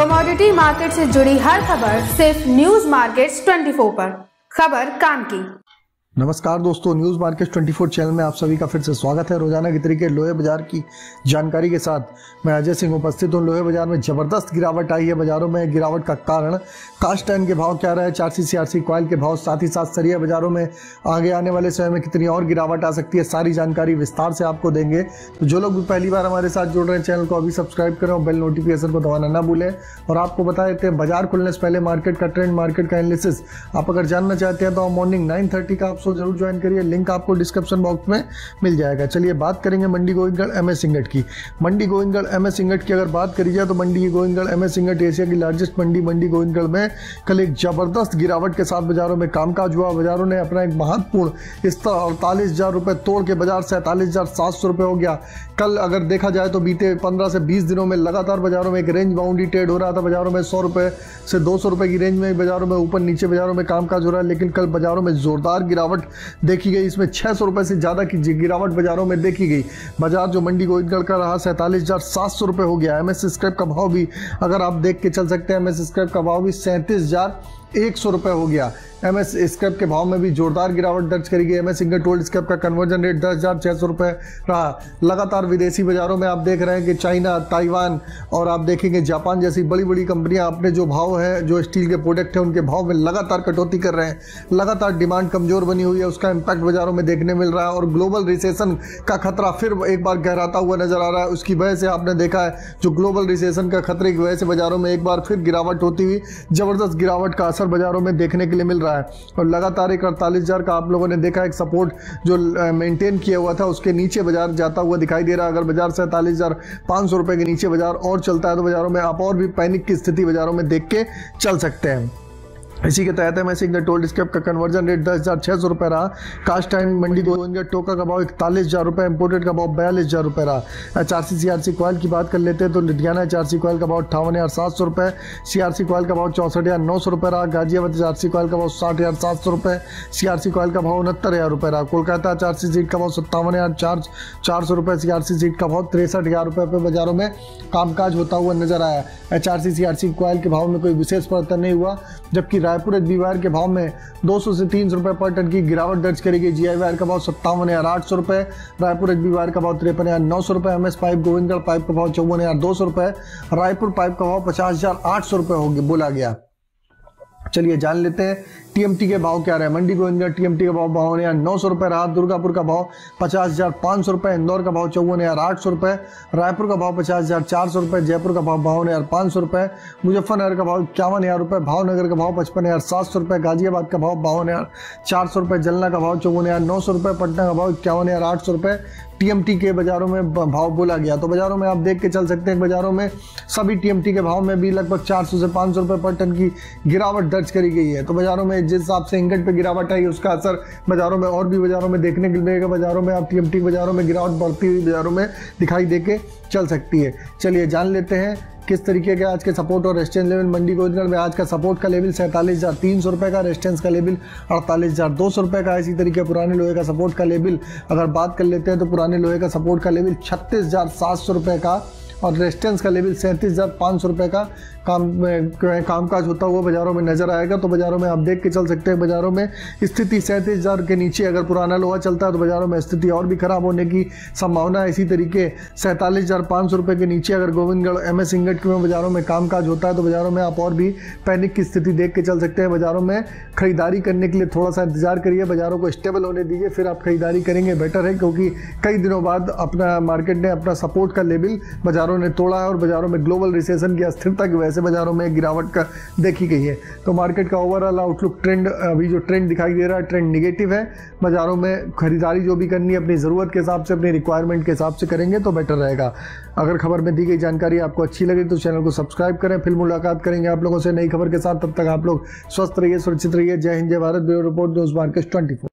Commodity market से जुड़ी हर खबर सिर्फ न्यूज मार्केट्स 24 पर। खबर काम की। नमस्कार दोस्तों, न्यूज़ मार्केट 24 चैनल में आप सभी का फिर से स्वागत है। रोजाना की तरीके लोहे बाजार की जानकारी के साथ मैं अजय सिंह उपस्थित हूँ। लोहे बाजार में ज़बरदस्त गिरावट आई है। बाजारों में गिरावट का कारण कास्ट आयरन के भाव क्या रहा है, 4C CRC कॉइल के भाव, साथ ही साथ सरिया बाजारों में आगे आने वाले समय में कितनी और गिरावट आ सकती है, सारी जानकारी विस्तार से आपको देंगे। तो जो लोग भी पहली बार हमारे साथ जुड़ रहे हैं, चैनल को अभी सब्सक्राइब करें और बेल नोटिफिकेशन को दबाना ना भूलें। और आपको बता देते हैं बाजार खुलने से पहले मार्केट का ट्रेंड, मार्केट का एनालिसिस आप अगर जानना चाहते हैं तो मॉर्निंग 9:30 का आप जरूर ज्वाइन करिए। लिंक आपको डिस्क्रिप्शन बॉक्स में मिल जाएगा। चलिए बात करेंगे मंडी गोविंदगढ़ MS इंगट की। मंडी गोविंदगढ़ MS इंगट की अगर बात करी जाए तो मंडी गोविंदगढ़ MS इंगट एशिया की लार्जेस्ट मंडी गोविंदगढ़ में कल एक जबरदस्त गिरावट के साथ बाजारों में कामकाज हुआ। बाजारों ने अपना एक महत्वपूर्ण स्तर 48,000 रुपए तोड़ के बाजार 47,700 रुपए हो गया। कल अगर देखा जाए तो बीते 15 से 20 दिनों में लगातार बाजारों में एक रेंज बाउंड्री ट्रेड हो रहा था। बाजारों में 100 रुपए से 200 रुपए की रेंज में बाजारों में ऊपर नीचे बाजारों में कामकाज हो रहा है। लेकिन कल बाजारों में जोरदार गिरावट देखी गई। इसमें 600 रुपए से ज़्यादा की गिरावट बाजारों में देखी गई। बाजार जो मंडी गोविंदगढ़ का रहा 47,700 रुपए हो गया। MS स्क्रैप का भाव भी अगर आप देख के चल सकते हैं, MS स्क्रैप का भाव भी 37,100 रुपए हो गया। MS स्क्रैप के भाव में भी जोरदार गिरावट दर्ज करी गई। MS इंगट गोल्ड स्क्रैप का कन्वर्जन रेट 10,600 रुपए रहा। लगातार विदेशी बाजारों में आप देख रहे हैं कि चाइना, ताइवान और आप देखेंगे जापान जैसी बड़ी बड़ी कंपनियां अपने जो भाव है, जो स्टील के प्रोडक्ट है, उनके भाव में लगातार कटौती कर रहे हैं। लगातार डिमांड कमजोर बनी हुई है, उसका इम्पैक्ट बाजारों में देखने मिल रहा है। और ग्लोबल रिसेशन का खतरा फिर एक बार गहराता हुआ नजर आ रहा है। उसकी वजह से आपने देखा है जो ग्लोबल रिसेशन का खतरे की वजह से बाजारों में एक बार फिर गिरावट होती हुई जबरदस्त गिरावट का असर बाजारों में देखने के लिए मिल रहा है। और लगातार एक 48,000 का आप लोगों ने देखा एक सपोर्ट जो मेंटेन किया हुआ था, उसके नीचे बाजार जाता हुआ दिखाई दे रहा है। अगर बाजार 47,500 रुपए के नीचे बाजार और चलता है तो बाजारों में आप और भी पैनिक की स्थिति बाजारों में देख के चल सकते हैं। इसी के तहत MS इंगट गोल्ड स्क्रैप का कन्वर्जन रेट 10,600 रुपए रहा। कास्ट आयरन मंडी गोविंदगढ़ टोका का भाव 41,000 रुपए, इंपोर्टेड का भाव 42,000 रुपए रहा। 4C CRC कॉइल की बात कर लेते हैं तो लुधियाना 4C कॉइल का भाव 58,700 रुपए, CRC कॉइल का भाव 64,900 रुपए रहा। गाजियाबाद 4C कॉइल का भाव 60,700 रुपए, CRC कॉइल का भाव 69,000 रुपए रहा। कोलकाता 4C सीट का भाव 57,400 रुपए, CRC सीट का भाव 63,000 रुपए पे बाजारों में कामकाज होता हुआ नजर आया। HRC CRC कॉइल के भाव में कोई विशेष परिवर्तन नहीं हुआ, जबकि रायपुर एचबी वायर के भाव में 200 से 300 रुपए पर टन की गिरावट दर्ज करी गई। GI वायर का भाव 57,800 रुपए, रायपुर एचबी वायर का भाव 53,900 रुपए, MS पाइप गोविंदगढ़ पाइप का भाव 54,200 रुपए, रायपुर पाइप का भाव 50,800 रुपए हो गया बोला गया। चलिए जान लेते हैं TMT के भाव क्या रहे। मंडी गोविंदगढ़ TMT का भाव 52,900 रुपए रहा। दुर्गापुर का भाव 50,500 रुपए, इंदौर का भाव 54,800 रुपए, रायपुर का भाव 50,400 रुपए, जयपुर का भाव 52,500 रुपए, मुजफ्फरनगर का भाव 51,000 रुपए, भावनगर का भाव 55,700 रुपए, गाजियाबाद का भाव 52,400 रुपए, जलना का भाव 54,900 रुपए, पटना का भाव 51,800 रुपए TMT के बाजारों में भाव बोला गया। तो बाजारों में आप देख के चल सकते हैं, बाजारों में सभी TMT के भाव में भी लगभग 400 से 500 रुपए पर टन की गिरावट दर्ज करी गई है। तो बाजारों में जिस हिसाब से इंगट पे गिरावट आई, उसका असर बाजारों में और भी बाजारों में देखने को मिलेगा। बाजारों में आप TMT बाजारों में गिरावट बढ़ती हुई बाजारों में दिखाई दे के चल सकती है। चलिए जान लेते हैं किस तरीके के आज के सपोर्ट और रेजिस्टेंस लेवल। मंडी गोविंदगढ़ में आज का सपोर्ट का लेवल 47,300 रुपए का, रेजिस्टेंस का लेवल 48,200 रुपए का। इसी तरीके पुराने लोहे का सपोर्ट का लेवल अगर बात कर लेते हैं तो पुराने लोहे का सपोर्ट का लेवल 36,700 रुपए का और रेजिस्टेंस का लेवल 37,500 रुपए का कामकाज होता हुआ बाजारों में नजर आएगा। तो बाजारों में आप देख के चल सकते हैं, बाजारों में स्थिति 37,000 के नीचे अगर पुराना लोहा चलता है तो बाजारों में स्थिति और भी खराब होने की संभावना है। इसी तरीके 47,500 रुपए के नीचे अगर गोविंदगढ़ MS इंगट के बाजारों में कामकाज होता है तो बाजारों में आप और भी पैनिक की स्थिति देख के चल सकते हैं। बाजारों में खरीदारी करने के लिए थोड़ा सा इंतजार करिए, बाजारों को स्टेबल होने दीजिए, फिर आप खरीदारी करेंगे बेटर है, क्योंकि कई दिनों बाद अपना मार्केट ने अपना सपोर्ट का लेवल बाजारों ने तोड़ा है और बाजारों में ग्लोबल रिसेशन की अस्थिरता की वजह से बाजारों में गिरावट का देखी गई है। तो मार्केट का ओवरऑल आउटलुक ट्रेंड अभी जो ट्रेंड दिखाई दे रहा है, ट्रेंड निगेटिव है। बाजारों में खरीदारी जो भी करनी है अपनी ज़रूरत के हिसाब से, अपनी रिक्वायरमेंट के हिसाब से करेंगे तो बेटर रहेगा। अगर खबर में दी गई जानकारी आपको अच्छी लगी तो चैनल को सब्सक्राइब करें। फिर मुलाकात करेंगे आप लोगों से नई खबर के साथ। तब तक आप लोग स्वस्थ रहिए, सुरक्षित रहिए। जय हिंद, जय Bharat. Bureau report news market 24।